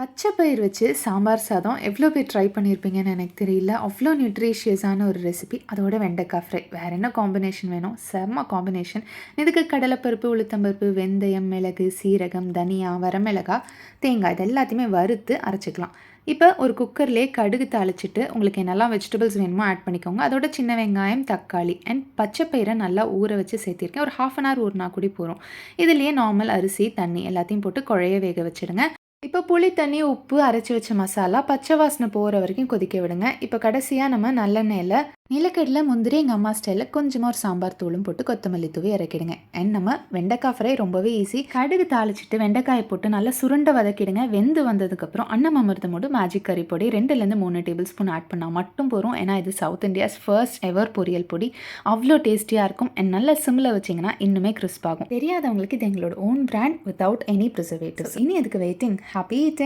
பச்சை பயிர் வச்சு சாம்பார் சாதம் எவ்வளோ பேர் ட்ரை பண்ணியிருப்பீங்கன்னு எனக்கு தெரியல. அவ்வளோ நியூட்ரிஷியஸான ஒரு ரெசிபி. அதோட வெண்டைக்காய் ஃப்ரை. வேறு என்ன காம்பினேஷன் வேணும்? செம்ம காம்பினேஷன். இதுக்கு கடலைப்பருப்பு, உளுத்தம்பருப்பு, வெந்தயம், மிளகு, சீரகம், தனியா, வரமிளகாய், தேங்காய் இது எல்லாத்தையுமே வறுத்து அரைச்சிக்கலாம். இப்போ ஒரு குக்கர்லேயே கடுகு தாளிச்சிட்டு உங்களுக்கு என்னெல்லாம் வெஜிடபிள்ஸ் வேணுமோ ஆட் பண்ணிக்கோங்க. அதோட சின்ன வெங்காயம், தக்காளி அண்ட் பச்சை பயிரை நல்லா ஊற வச்சு சேர்த்திருக்கேன். ஒரு 1/2 அன் ஹவர் ஊறினா கூட போதும். இதுலேயே நார்மல் அரிசி, தண்ணி எல்லாத்தையும் போட்டு குழைய வேக வச்சுடுங்க. இப்போ புளி தண்ணி, உப்பு, அரைச்சி வச்ச மசாலா, பச்சை வாசனை போகிற வரைக்கும் கொதிக்க விடுங்க. இப்போ கடைசியாக நம்ம நல்லெண்ணெயில் நிலக்கடலை, முந்திரி எங்கள் அம்மா ஸ்டைலில் கொஞ்சமாக ஒரு சாம்பார் தூளும் போட்டு கொத்தமல்லி தூவி இறக்கிடுங்க. அண்ட் நம்ம வெண்டைக்காய் ஃப்ரை ரொம்பவே ஈஸி. கடுகு தாளிச்சிட்டு வெண்டைக்காயை போட்டு நல்லா சுருண்டை வதக்கிடுங்க. வெந்து வந்ததுக்கப்புறம் அன்னம் அமிர்தமோடு மேஜிக் கறி பொடி 2லேருந்து 3 டேபிள் ஸ்பூன் ஆட் பண்ணால் மட்டும் போதும். ஏன்னா இது சவுத் இந்தியாஸ் ஃபர்ஸ்ட் எவர் பொரியல் பொடி. அவ்வளோ டேஸ்டியாக இருக்கும். அண்ட் நல்லா சிம்மில் வச்சிங்கன்னா இன்னுமே கிறிஸ்ப் ஆகும். தெரியாதவங்களுக்கு இது எங்களோட own brand without any preservatives. இனி அதுக்கு வெயிட்டிங். Happy eating.